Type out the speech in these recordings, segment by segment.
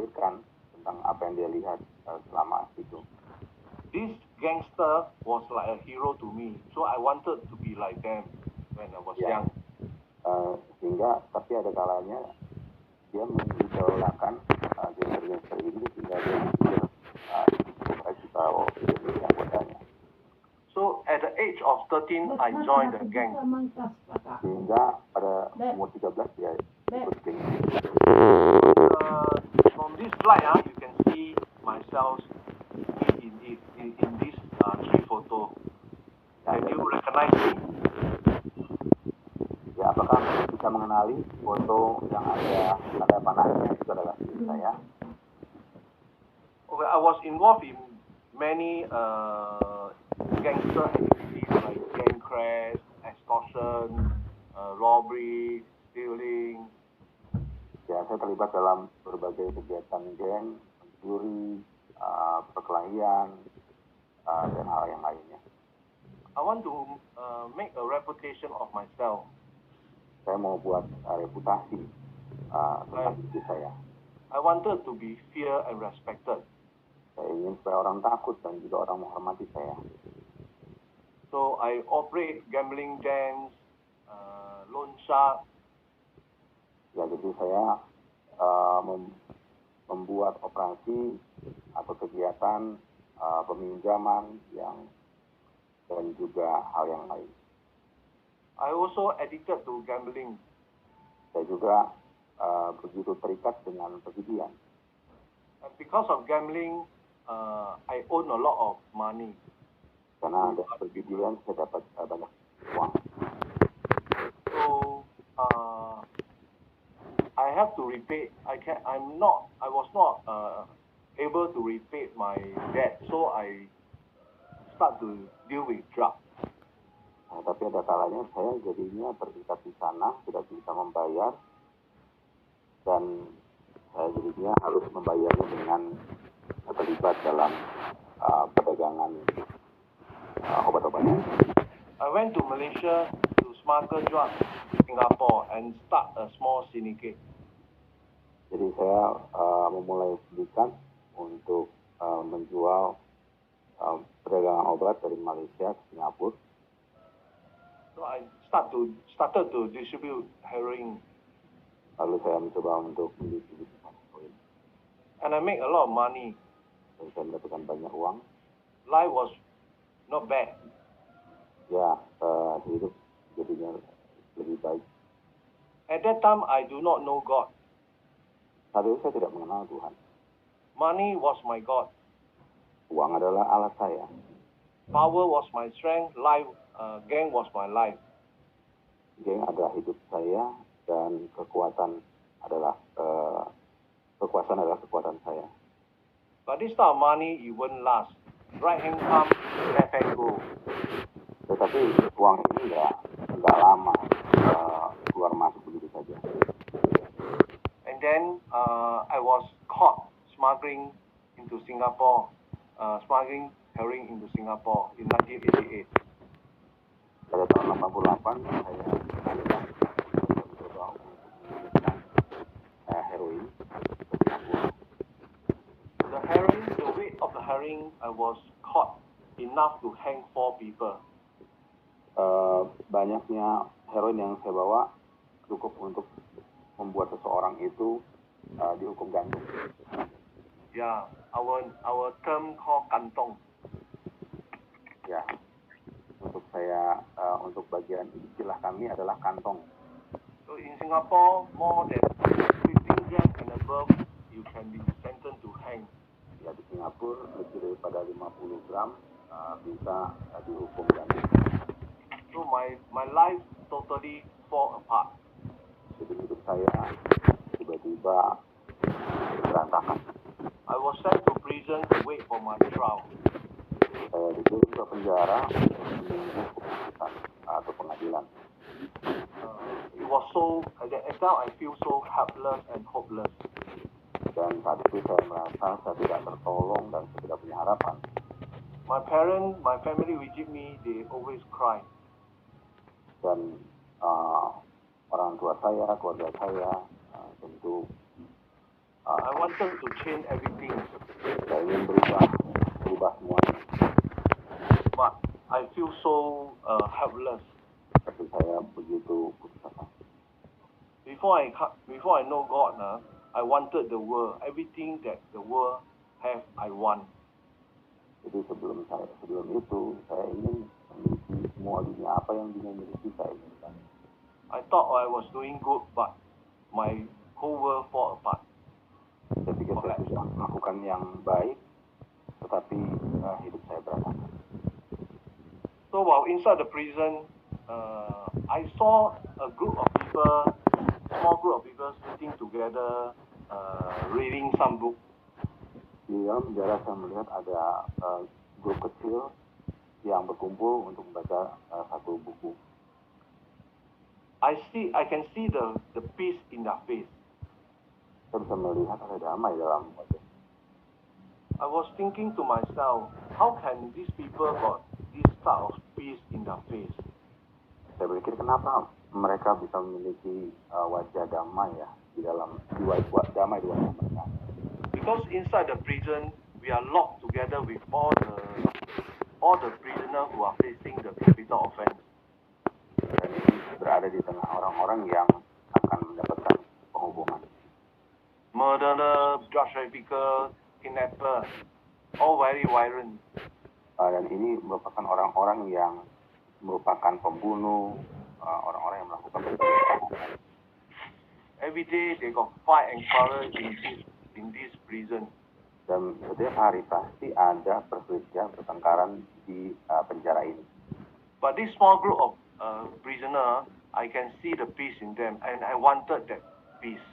mengkhawatirkan tentang apa yang dia lihat selama itu. This gangster was like a hero to me, so I wanted to be like them when I was young. Sehingga tapi ada kalanya dia mengidolakan gangster-gangster ini sehingga dia berpikir mereka jadi anggotanya. So at the age of 13, I joined the gang. Sehingga pada umur 13 dia ikut geng. From this slide, you can see myself in this three photo. Can you recognize me? Ya, apakah bisa mengenali foto yang ada tanda panahnya itu adalah diri saya? Okay, I was involved in many gangster activities like gang crash, extortion, robbery, stealing. Ya, saya terlibat dalam berbagai kegiatan geng, mencuri, perkelahian, dan hal yang lainnya. I want to make a reputation of myself. Saya mau buat reputasi tentang diri saya. I wanted to be feared and respected. Saya ingin supaya orang takut dan juga orang menghormati saya. So I operate gambling dens, loan shark. Ya, jadi saya membuat operasi atau kegiatan peminjaman dan juga hal yang lain. I also addicted to gambling. Saya juga begitu terikat dengan perjudian. And because of gambling, I own a lot of money. Karena ada perjudian, saya dapat banyak uang. So I have to repay. I was not able to repay my debt, so I start to deal with drugs. Nah, tapi ada kalanya saya jadinya terikat di sana, tidak bisa membayar, dan saya jadinya harus membayarnya dengan terlibat dalam perdagangan obat-obatan. I went to Malaysia to smuggle drugs to Singapore and start a small syndicate. Jadi saya memulai sindikat untuk menjual perdagangan obat dari Malaysia ke Singapura. So I started to distribute heroin. Lalu saya mencoba untuk mendistribusikan heroin. And I make a lot of money. Dan saya mendapatkan banyak uang. Life was not bad. Ya, hidup jadinya lebih baik. At that time, I do not know God. Saat itu saya tidak mengenal Tuhan. Money was my God. Uang adalah alat saya. Power was my strength. Gang was my life. Geng adalah hidup saya dan kekuasaan adalah kekuatan saya. But this type of money, it won't last. Right hand come, left hand go. Tetapi uang ini nggak lama keluar masuk begitu saja. And then I was caught smuggling into Singapore, smuggling heroin into Singapore in 1988. Pada tahun 88 saya mencoba untuk mengirimkan heroin ke Singapura. The weight of the heroin, I was caught enough to hang 4 people. Banyaknya heroin yang saya bawa cukup untuk membuat seseorang itu dihukum gantung. Yeah, our term called kantong. Ya, untuk bagian istilah kami adalah kantong. So in Singapore, more than 15 grams and above, you can be sentenced to hang. Ya, di Singapura lebih daripada 50 gram bisa dihukum gantung. So my life totally fall apart. Jadi hidup saya tiba-tiba berantakan. I was sent to prison to wait for my trial. Saya dikirim ke penjara untuk menunggu keputusan atau pengadilan. It was so, at that time I feel so helpless and hopeless. Dan saat itu saya merasa saya tidak tertolong dan saya tidak punya harapan. My family visit me, they always cry. Dan orang tua saya, keluarga saya tentu wanted to change everything, Saya ingin berubah semuanya, but I feel so helpless. tapi saya begitu putus asa. Before I know God, I wanted the world. Everything that the world have, I want. Jadi sebelum itu saya ingin memiliki semua dunia, apa yang dunia miliki saya inginkan. I thought I was doing good, but my whole world fall apart. Saya pikir saya sudah melakukan yang baik, tetapi hidup saya berantakan. So while inside the prison, I saw a group of people, small group of people sitting together, reading some book. Di dalam penjara saya melihat ada grup kecil yang berkumpul untuk membaca satu buku. I can see the peace in their face. Saya bisa melihat ada damai dalam wajah. I was thinking to myself, how can these people got this type of peace in their face? Saya berpikir kenapa mereka bisa memiliki wajah damai ya damai di wajah mereka. Because inside the prison, we are locked together with all the prisoners who are facing the capital offense. Dan ini berada di tengah orang-orang yang akan mendapatkan penghukuman. Murderer, drug trafficker, kidnapper, all very violent. Dan ini merupakan orang-orang yang merupakan pembunuh, orang-orang yang melakukan perbuatan. Every day they got fight and quarrel in this prison. Dan setiap hari pasti ada perselisihan, pertengkaran di penjara ini. But this small group of prisoner, I can see the peace in them, and I wanted that peace.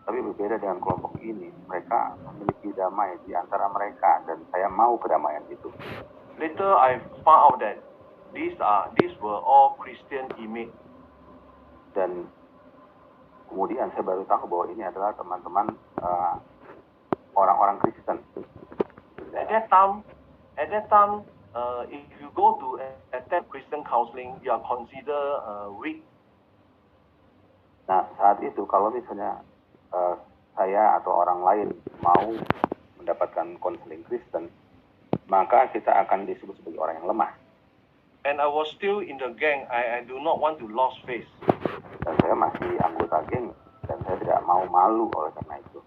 Tapi berbeda dengan kelompok ini, mereka memiliki damai di antara mereka, dan saya mau kedamaian itu. Later I found out that these were all Christian inmates. Dan kemudian saya baru tahu bahwa ini adalah teman-teman orang-orang Kristen. At that time, if you go to attend Christian counseling, you are considered weak. Nah, saat itu kalau misalnya saya atau orang lain mau mendapatkan konseling Kristen, maka kita akan disebut sebagai orang yang lemah. And I was still in the gang. I do not want to lose face. Dan saya masih anggota geng, dan saya tidak mau malu oleh karena itu.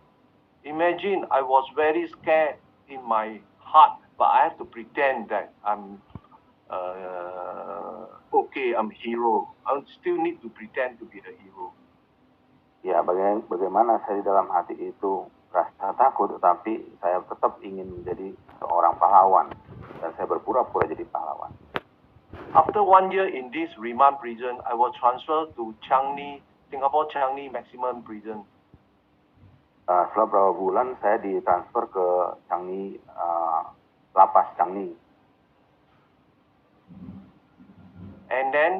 Imagine I was very scared in my heart, but I have to pretend that I'm okay, I'm hero. I still need to pretend to be the hero. Ya, bagaimana saya di dalam hati itu rasa takut, tetapi saya tetap ingin menjadi seorang pahlawan, dan saya berpura-pura jadi pahlawan. After 1 year in this remand prison, I was transferred to Singapore Changi Maximum Prison. Setelah beberapa bulan saya ditransfer ke Changi, lapas Changi. And then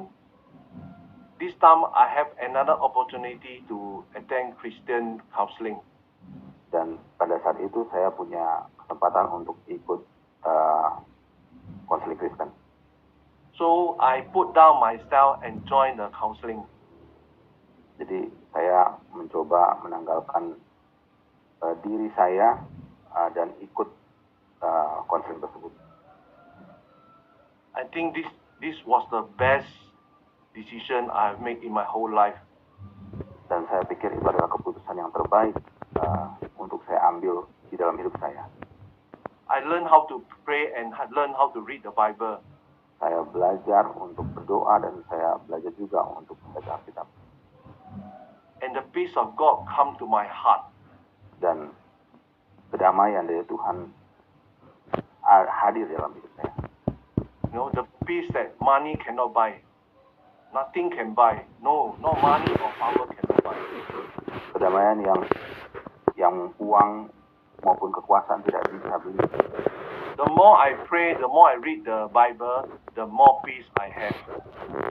this time I have another opportunity to attend Christian counseling. Dan pada saat itu saya punya kesempatan untuk ikut konseling Kristen. So I put down myself and join the counseling. Jadi saya mencoba menanggalkan diri saya dan ikut konseling tersebut. I think this was the best decision I've made in my whole life. Dan saya pikir itu adalah keputusan yang terbaik untuk saya ambil di dalam hidup saya. I learned how to pray and learn how to read the Bible. Saya belajar untuk berdoa dan saya belajar juga untuk membaca Alkitab. And the peace of God come to my heart. Dan kedamaian dari Tuhan hadir dalam hidup saya. You know, the peace that money cannot buy. Nothing can buy. No money or power cannot buy. Kedamaian yang uang maupun kekuasaan tidak bisa beli. The more I pray, the more I read the Bible, the more peace I have.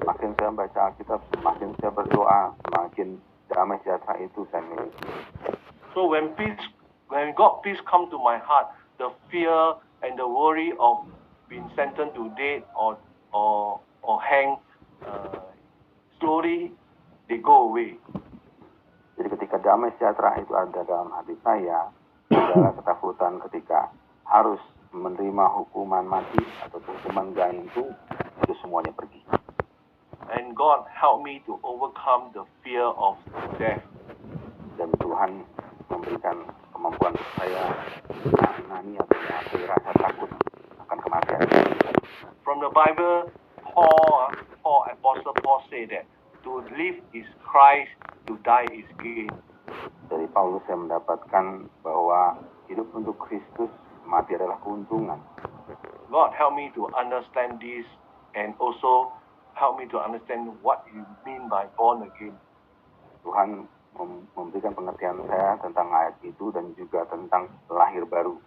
Semakin saya membaca Alkitab, semakin saya berdoa, semakin damai sejahtera itu saya miliki. So when God peace come to my heart, the fear and the worry of being sentenced to death or hang, slowly they go away. Jadi ketika damai sejahtera itu ada dalam hati saya, segala ketakutan ketika harus menerima hukuman mati atau hukuman gantung, itu semuanya pergi. And God helped me to overcome the fear of death. Dan Tuhan memberikan kemampuan untuk saya menangani atau mengatasi rasa takut akan kematian. From the Bible, Apostle Paul said that to live is Christ, to die is gain. Dari Paulus saya mendapatkan bahwa hidup untuk Kristus, mati adalah keuntungan. God help me to understand this and also help me to understand what you mean by born again. Tuhan memberikan pengertian saya tentang ayat itu dan juga tentang lahir baru.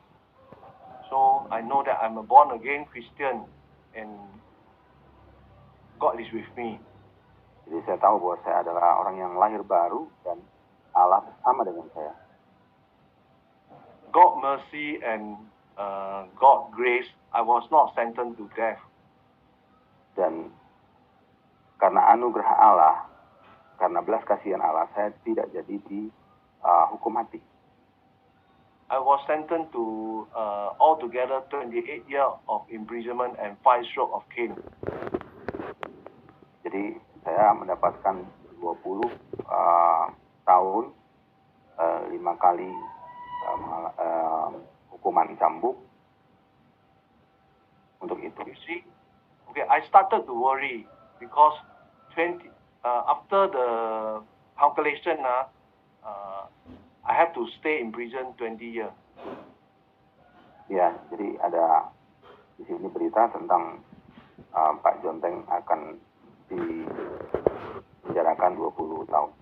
So I know that I'm a born again Christian and God is with me. Jadi saya tahu bahwa saya adalah orang yang lahir baru dan Allah bersama dengan saya. God mercy and God grace, I was not sentenced to death. Dan karena anugerah Allah, karena belas kasihan Allah, saya tidak jadi dihukum mati. I was sentenced to altogether 28 years of imprisonment and 5 strokes of cane. Jadi saya mendapatkan 20 tahun, 5 kali hukuman cambuk untuk itu. You see, okay, I started to worry because after the calculation, I have to stay in prison 20 years. Ya, jadi ada di sini berita tentang Pak Jonteng akan dipenjarakan 20 tahun.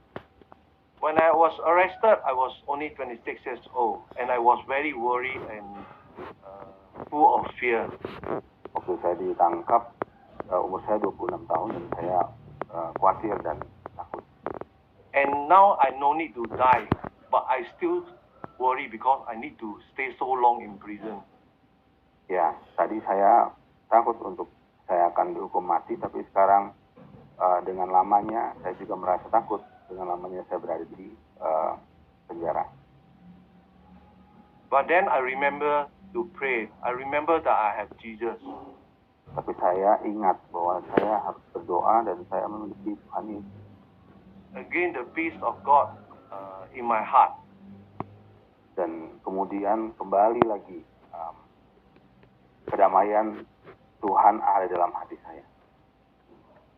When I was arrested, I was only 26 years old, and I was very worried and full of fear. Waktu saya ditangkap, umur saya 26 tahun dan saya khawatir dan takut. And now I no need to die, but I still worry because I need to stay so long in prison. Ya, tadi saya takut untuk saya akan dihukum mati, tapi sekarang dengan lamanya saya juga merasa takut dengan lamanya saya berada di penjara. But then I remember to pray. I remember that I have Jesus. Tapi saya ingat bahwa saya harus berdoa dan saya memiliki Tuhan Yesus. Again, the peace of God in my heart. Dan kemudian kembali lagi kedamaian Tuhan ada dalam hati saya.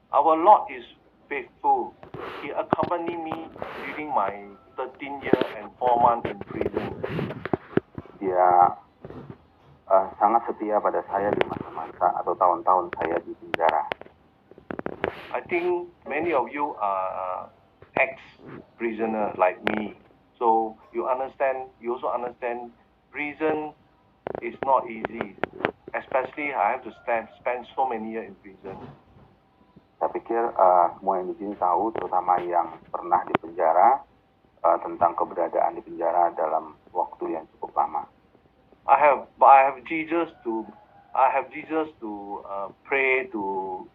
Our Lord is faithful. He accompanied me during my 13 years and 4 months in prison. Dia sangat setia pada saya di masa-masa atau tahun-tahun saya di penjara. I think many of you are ex-prisoner like me. So you also understand prison is not easy. Especially I have to spend so many years in prison. Saya pikir semua yang di sini tahu, terutama yang pernah di penjara, tentang keberadaan di penjara dalam waktu yang cukup lama. I have Jesus to pray to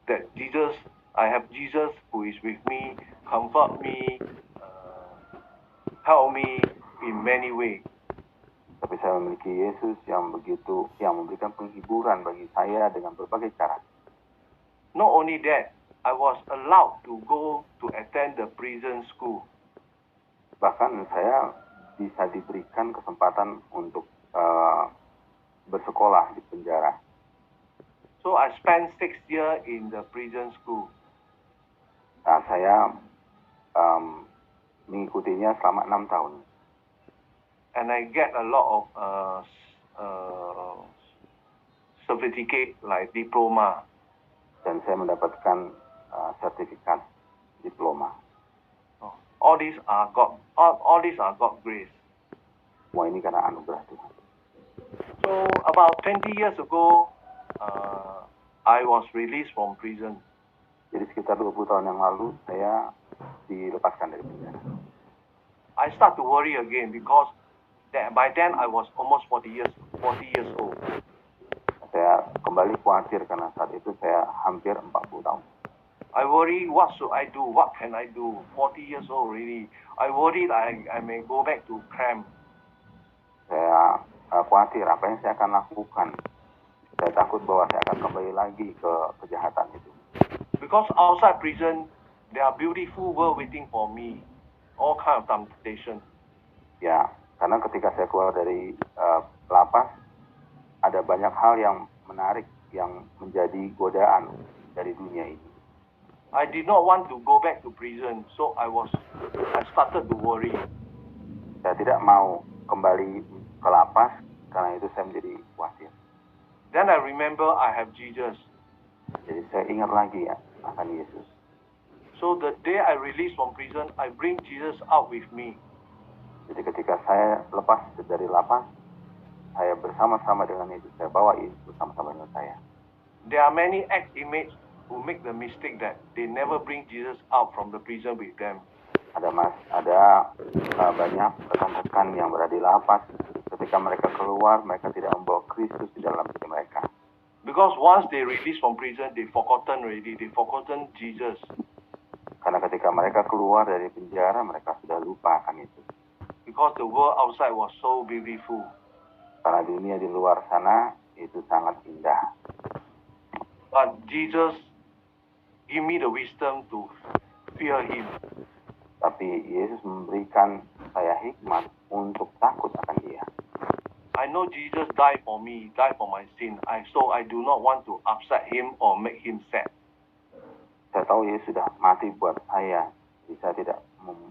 that Jesus. I have Jesus who is with me, comfort me, help me in many ways. Tapi saya memiliki Yesus yang memberikan penghiburan bagi saya dengan berbagai cara. Not only that, I was allowed to go to attend the prison school. Bahkan saya bisa diberikan kesempatan untuk bersekolah di penjara. So I spent 6 years in the prison school. Nah, saya mengikutinya selama 6 tahun. And I get a lot of certificate like diploma. Dan saya mendapatkan sertifikat diploma. All these are God grace. Semua ini karena anugerah Tuhan. So about 20 years ago, I was released from prison. Jadi sekitar 20 tahun yang lalu saya dilepaskan dari penjara. I start to worry again because by then I was almost 40 years old. Saya kembali khawatir karena saat itu saya hampir 40 tahun. I worry what should I do, what can I do. 40 years old already. I worried I may go back to crime. Saya khawatir apa yang saya akan lakukan. Saya takut bahwa saya akan kembali lagi ke kejahatan itu. Because outside prison, there are beautiful world waiting for me. All kind of temptation. Ya, karena ketika saya keluar dari lapas, ada banyak hal yang menarik yang menjadi godaan dari dunia ini. I did not want to go back to prison, so I started to worry. Saya tidak mau kembali ke lapas, karena itu saya menjadi khawatir. Then I remember I have Jesus. Jadi saya ingat lagi ya akan Yesus. So the day I released from prison, I bring Jesus out with me. Jadi ketika saya lepas dari lapas, saya bersama-sama dengan Yesus. Saya bawa Yesus bersama-sama dengan saya. There are many ex-inmates who make the mistake that they never bring Jesus out from the prison with them. Ada banyak rekan-rekan yang berada di lapas. Ketika mereka keluar, mereka tidak membawa Kristus di dalam diri mereka. Because once they release from prison, they forgotten already. They forgotten Jesus. Karena ketika mereka keluar dari penjara, mereka sudah lupa akan itu. Because the world outside was so beautiful. Karena dunia di luar sana itu sangat indah. But Jesus give me the wisdom to fear Him. Tapi Yesus memberikan saya hikmat untuk takut akan Dia. I know Jesus died for me, died for my sin. So I do not want to upset Him or make Him sad. Saya tahu Yesus sudah mati buat saya. Jadi saya tidak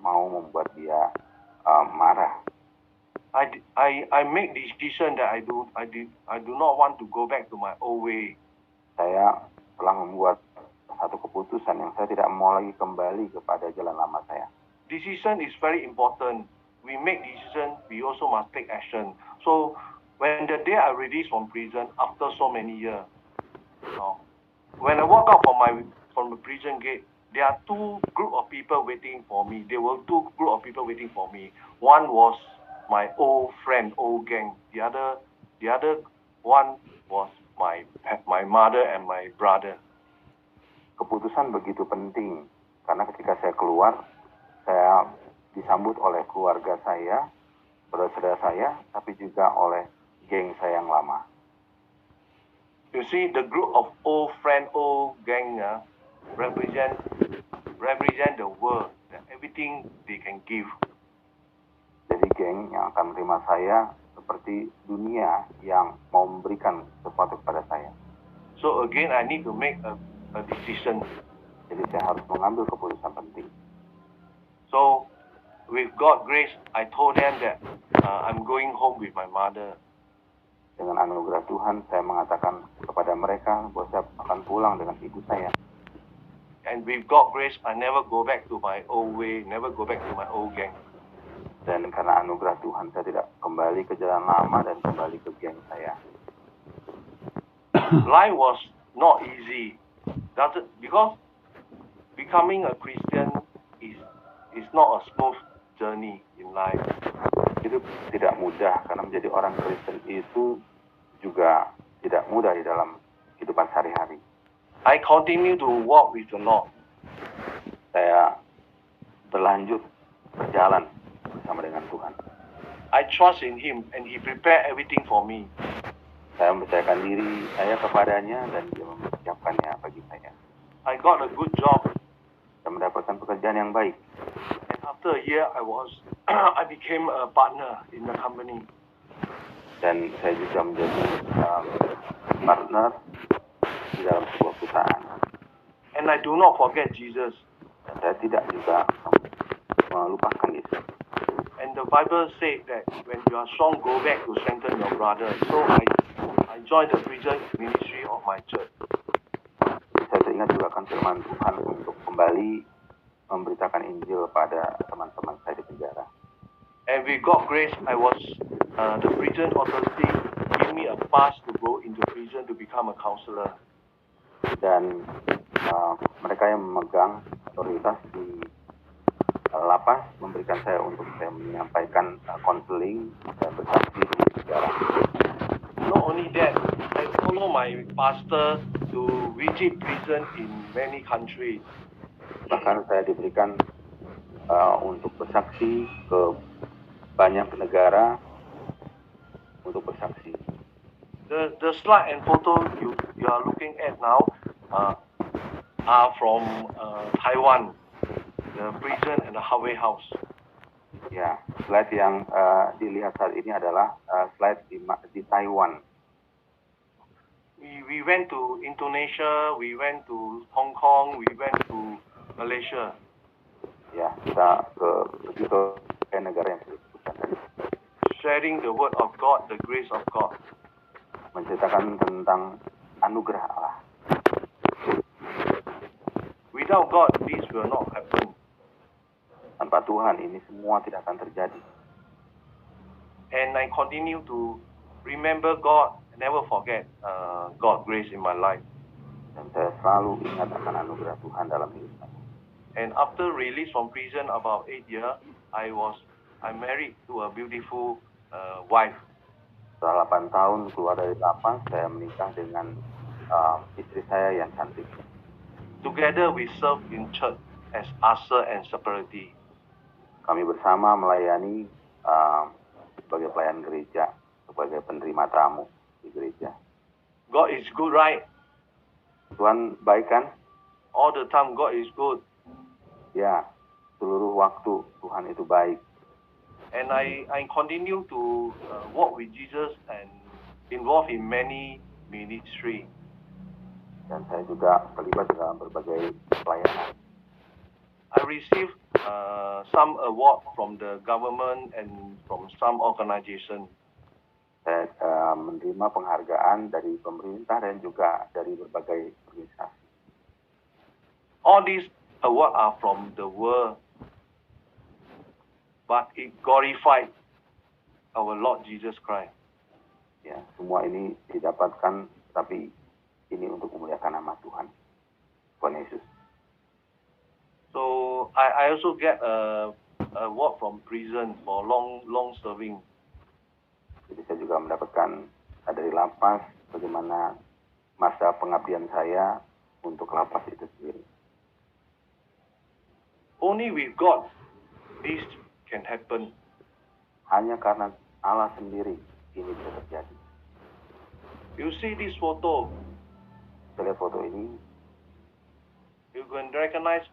mau membuat Dia marah. I make decision that I do not want to go back to my old way. Saya telah membuat satu keputusan yang saya tidak mau lagi kembali kepada jalan lama saya. Decision is very important. We make decision, we also must take action. So when the day I released from prison after so many years, when I walk out from the prison gate, there are two group of people waiting for me. There were two group of people waiting for me. One was my old friend, old gang. The other one was my mother and my brother. Keputusan begitu penting karena ketika saya keluar, saya disambut oleh keluarga saya, saudara-saudara saya, tapi juga oleh geng saya yang lama. You see, the group of old friend, old gang represent the world, everything they can give. Jadi geng yang akan menerima saya seperti dunia yang mau memberikan sesuatu kepada saya. So again, I need to make a decision. Jadi saya harus mengambil keputusan penting. So with God's grace, I told them that I'm going home with my mother. Dengan anugerah Tuhan, saya mengatakan kepada mereka bahwa saya akan pulang dengan ibu saya. And with God's grace, I never go back to my old way, never go back to my old gang. Dan karena anugerah Tuhan, saya tidak kembali ke jalan lama dan kembali ke geng saya. Life was not easy. Because becoming a Christian is not a smooth journey in life. Hidup tidak mudah karena menjadi orang Kristen itu juga tidak mudah di dalam kehidupan sehari-hari. I continue to walk with the Lord. Saya berlanjut berjalan bersama dengan Tuhan. I trust in Him and He prepared everything for me. Saya mempercayakan diri saya kepadanya dan Dia mempersiapkannya bagi saya. I got a good job. Saya mendapatkan pekerjaan yang baik. And after a year, I became a partner in the company. Dan saya juga menjadi partner di dalam sebuah perusahaan. And I do not forget Jesus. Dan saya tidak juga melupakan Yesus. And the Bible said that when you are strong, go back to strengthen your brother. So I joined the prison ministry of my church. Saya teringat juga akan firman Tuhan untuk kembali memberitakan Injil pada teman-teman saya di penjara. And with God's grace, the prison authority gave me a pass to go into prison to become a counselor. Dan mereka yang memegang otoritas di lapas memberikan saya untuk saya menyampaikan konseling dan bersaksi di penjara. Not only that, I follow my pastor to visit prison in many countries. Bahkan saya diberikan untuk bersaksi ke banyak negara untuk bersaksi. The slide and photo you are looking at now are from Taiwan, the prison and the halfway house. Ya, slide yang dilihat saat ini adalah slide di Taiwan. We went to Indonesia, we went to Hong Kong, we went to Malaysia. Ya, kita pergi ke negara yang sudah disebutkan tadi. Sharing the word of God, the grace of God. Menceritakan tentang anugerah Allah. Without God, this will not happen. Tanpa Tuhan ini semua tidak akan terjadi. And I continue to remember God, never forget God's grace in my life. Dan saya selalu ingat akan anugerah Tuhan dalam hidup saya. And after release from prison about 8 years, I married to a beautiful wife. Setelah 8 tahun keluar dari lapas, saya menikah dengan istri saya yang cantik. Together we serve in church as usher and security. Kami bersama melayani sebagai pelayan gereja, sebagai penerima tamu di gereja. God is good, right? Tuhan baik kan? All the time God is good. Ya, seluruh waktu Tuhan itu baik. And I continue to walk with Jesus and involved in many ministry. Dan saya juga terlibat dalam berbagai pelayanan. I received some award from the government and from some organization. Saya menerima penghargaan dari pemerintah dan juga dari berbagai organisasi. All these awards are from the world, but it glorified our Lord Jesus Christ. Ya, semua ini didapatkan, tapi ini untuk memuliakan nama Tuhan, Tuhan Yesus. So I also get a award from prison for long serving. Jadi saya juga mendapatkan dari lapas bagaimana masa pengabdian saya untuk lapas itu sendiri. Only with God this can happen. Hanya karena Allah sendiri ini bisa terjadi. You see this photo, Saya lihat foto ini, you can recognize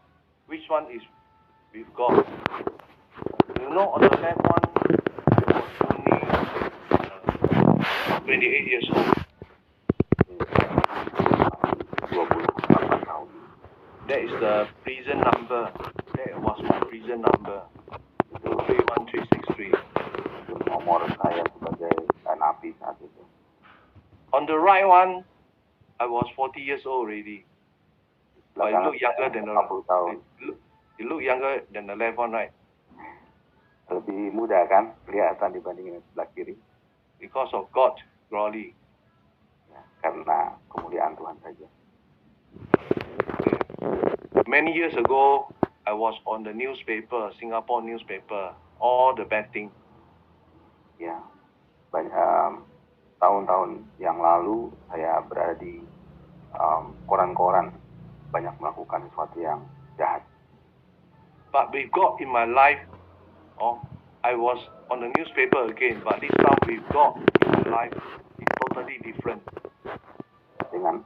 which one is with God. You know, on the left one, I was only 28 years old. 28 tahun. That is the prison number. That was my prison number. 31363. Itu nomor saya sebagai napi saat itu. On the right one, I was 40 years old already. But you Belakangan look younger than 40 tahun. you look younger than the left one, right? Lebih muda kan kelihatan dibandingin sebelah kiri. Because of God's glory. Ya, karena kemuliaan Tuhan saja. Many years ago, I was on the newspaper, Singapore newspaper, all the bad things. Ya, banyak tahun-tahun yang lalu saya berada di koran-koran, banyak melakukan sesuatu yang jahat. But with God in my life, I was on the newspaper again, but this time with God in my life, it's totally different. Dengan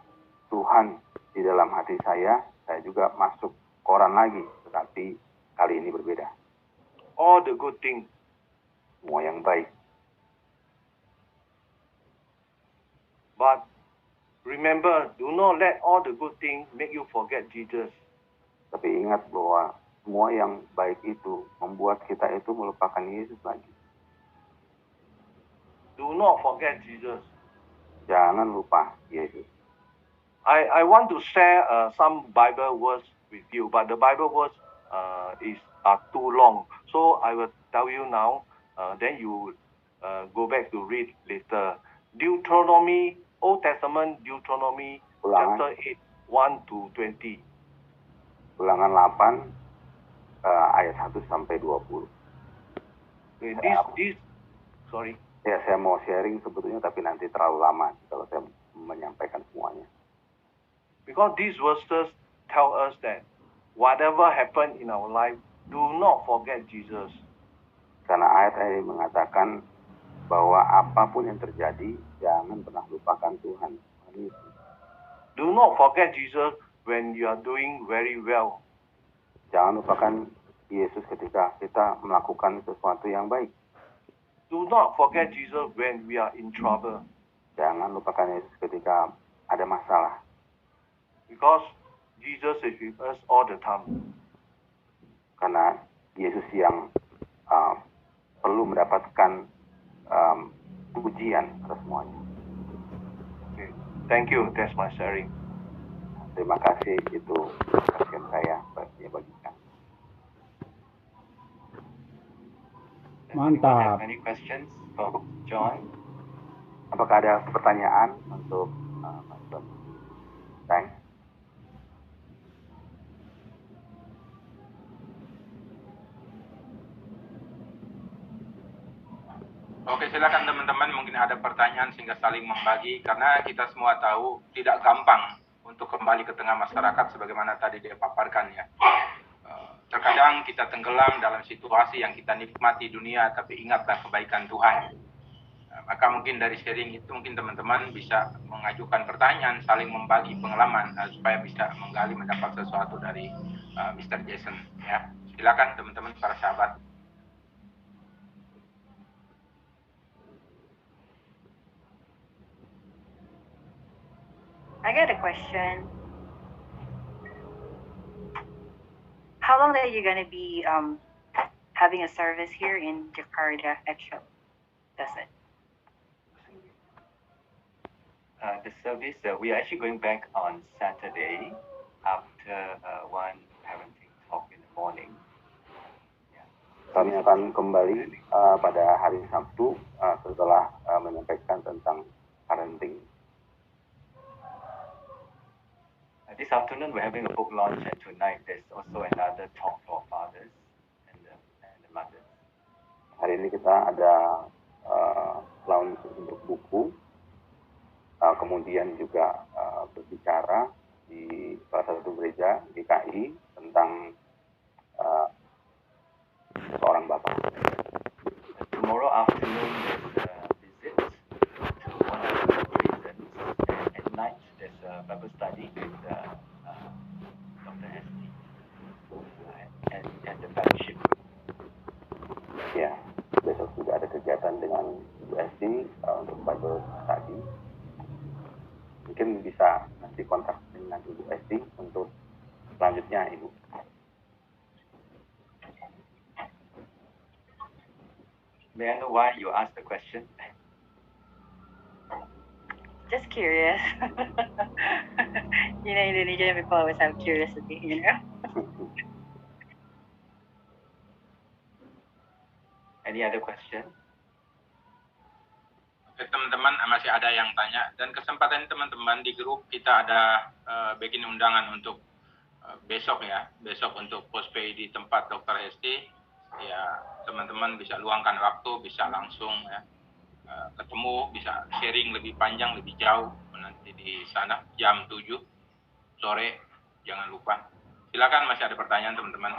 Tuhan di dalam hati saya juga masuk koran lagi, tetapi kali ini berbeda. All the good things. Semua yang baik. But remember, do not let all the good things make you forget Jesus. Tapi ingat bahwa semua yang baik itu membuat kita itu melupakan Yesus lagi. Do not forget Jesus. Jangan lupa Yesus. I want to share some Bible words with you, but the Bible words are too long. So I will tell you now, then you go back to read later. Deuteronomy, Old Testament, Deuteronomy, chapter 8, 1 to 20. Ulangan 8, ayat 1 sampai 20. Okay, sorry. Ya, saya mau sharing sebetulnya, tapi nanti terlalu lama kalau saya menyampaikan semuanya. Because these verses tell us that whatever happened in our life, do not forget Jesus. Karena ayat ini mengatakan bahwa apapun yang terjadi, jangan pernah lupakan Tuhan. Do not forget Jesus when you are doing very well. Jangan lupakan Yesus ketika kita melakukan sesuatu yang baik. Do not forget Jesus when we are in trouble. Jangan lupakan Yesus ketika ada masalah. Because Jesus is with us all the time. Karena Yesus yang perlu mendapatkan pujian atas semuanya. Okay. Thank you. That's my sharing. Terima kasih, itu perhatian saya bagikan. Mantap. Any questions for John? Apakah ada pertanyaan untuk Mas John? Thanks. Oke, silakan teman-teman, mungkin ada pertanyaan sehingga saling membagi, karena kita semua tahu tidak gampang untuk kembali ke tengah masyarakat sebagaimana tadi dia paparkan ya. Terkadang kita tenggelam dalam situasi yang kita nikmati dunia, tapi ingatlah kebaikan Tuhan. Maka mungkin dari sharing itu mungkin teman-teman bisa mengajukan pertanyaan, saling membagi pengalaman supaya bisa menggali mendapat sesuatu dari Mr. Jason ya. Silakan teman-teman para sahabat. I got a question. How long are you gonna be having a service here in Jakarta actually? That's it. The service, we are actually going back on Saturday after one parenting talk in the morning. Kami akan kembali pada hari Sabtu setelah menyampaikan tentang parenting. This afternoon we're having a book launch, and tonight there's also another talk for fathers and the mothers. Hari ini kita ada launch untuk buku, kemudian juga berbicara di salah satu gereja GKI tentang seorang bapak. Tomorrow afternoon there's a visit to one of the prisons, and at night there's a Bible study with Dr. Hesti and the fellowship. Ya, besok juga ada kegiatan dengan USD untuk Bible study. Mungkin bisa nanti kontak dengan Ibu Esti untuk selanjutnya, Ibu. May I know why you asked the question? Just curious. You know, Indonesian people always have curiosity, you know. Any other question? Oke, teman-teman, masih ada yang tanya, dan kesempatan ini teman-teman di grup kita ada bikin undangan untuk besok ya, besok untuk postpay di tempat Dr. Hesti ya. Teman-teman bisa luangkan waktu, bisa langsung ya ketemu, bisa sharing lebih panjang, lebih jauh nanti di sana jam 7 sore, jangan lupa. Silakan, masih ada pertanyaan teman-teman.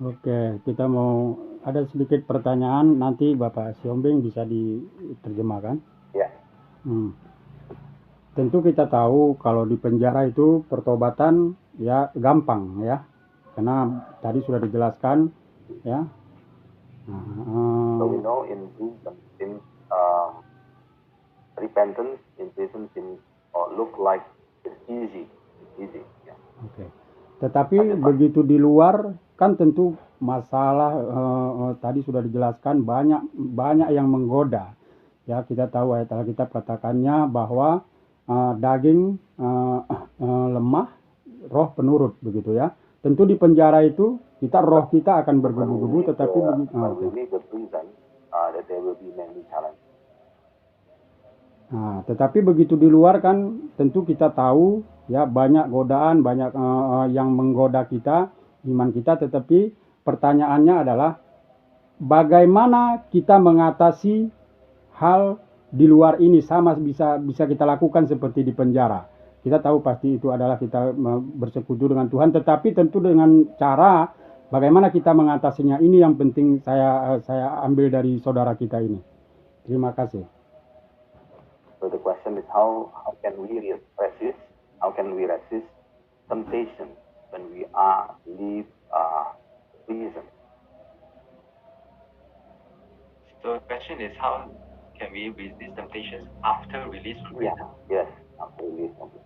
Oke, kita mau ada sedikit pertanyaan, nanti Bapak Siombing bisa diterjemahkan. Ya. Tentu kita tahu kalau di penjara itu pertobatan ya gampang ya, karena tadi sudah dijelaskan ya. So we know in prison, since repentance in prison seems look like it's easy. Yeah. Oke. Tetapi begitu di luar kan tentu masalah tadi sudah dijelaskan banyak yang menggoda. Ya, kita tahu ayat Alkitab katakannya bahwa daging lemah, roh penurut begitu ya. Tentu di penjara itu roh kita akan bergebu-gebu, tetapi tetapi begitu di luar kan tentu kita tahu ya banyak godaan, banyak yang menggoda kita, iman kita, tetapi pertanyaannya adalah bagaimana kita mengatasi hal di luar ini sama bisa kita lakukan seperti di penjara. kita tahu pasti itu adalah kita bersekutu dengan Tuhan, tetapi tentu dengan cara bagaimana kita mengatasinya. Ini yang penting saya ambil dari saudara kita ini. Terima kasih. So the question is how can we resist? How can we resist temptation when we are leave prison? So the question is how can we resist temptations after release from prison? Yes, after release from prison.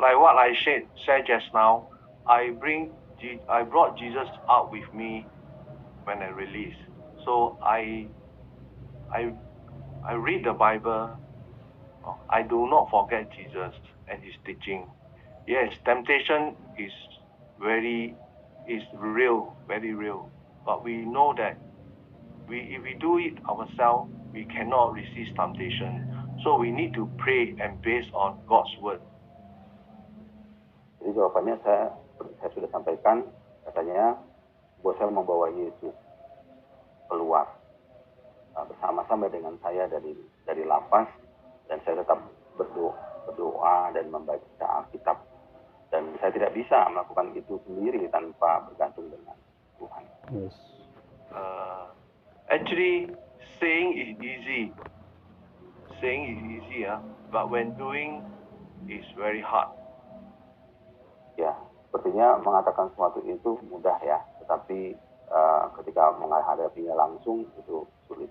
Like what I said just now, I brought Jesus out with me when I release. So I read the Bible. I do not forget Jesus and his teaching. Yes, temptation is real, very real. But we know that if we do it ourselves, we cannot resist temptation. So we need to pray and based on God's word. Jadi jawabannya saya sudah sampaikan, katanya bos saya membawa Yesus keluar bersama-sama dengan saya dari lapas, dan saya tetap berdoa dan membaca Alkitab, dan saya tidak bisa melakukan itu sendiri tanpa bergantung dengan Tuhan. Yes. Actually, saying is easy, but when doing is very hard. Ya, sepertinya mengatakan sesuatu itu mudah ya, tetapi ketika menghadapinya langsung itu sulit.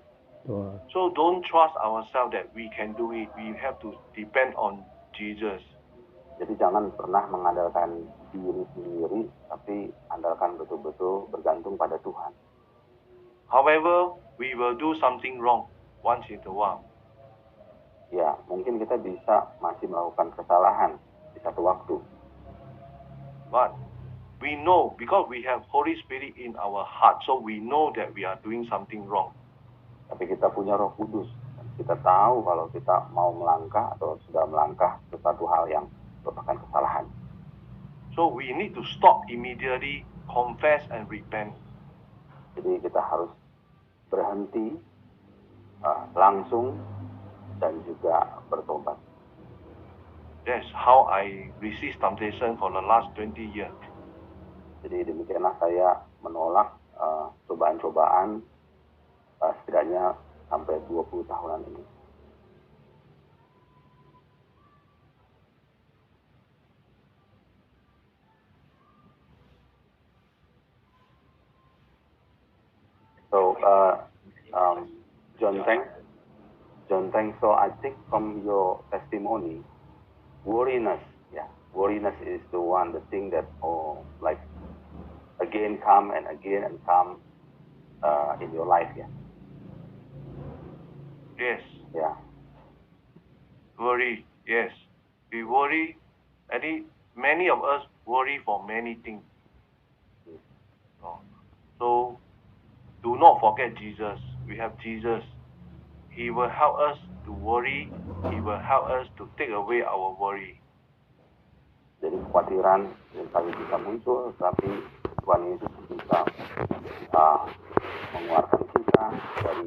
So don't trust ourselves that we can do it. We have to depend on Jesus. Jadi jangan pernah mengandalkan diri sendiri, tapi andalkan betul-betul bergantung pada Tuhan. However, we will do something wrong once in a while. Ya, mungkin kita bisa masih melakukan kesalahan di satu waktu. But we know, because we have Holy Spirit in our heart, so we know that we are doing something wrong. Tapi kita punya Roh Kudus, dan kita tahu kalau kita mau melangkah atau sudah melangkah sesuatu hal yang merupakan kesalahan. So we need to stop immediately, confess and repent. Jadi kita harus berhenti langsung dan juga bertobat. That's how I resist temptation for the last 20 years. Jadi demikianlah saya menolak cobaan-cobaan setidaknya sampai 20 tahunan ini. So, John Teng, so I think from your testimony, worriness is the thing that again come and come in your life, yeah. Yes. Yeah. Worry, yes. We worry. I think many of us worry for many things. So, do not forget Jesus. We have Jesus. He will help us to worry. He will help us to take away our worry. Jadi kekhawatiran kali bisa muncul, tapi Tuhan Yesus bisa mengeluarkan kita dari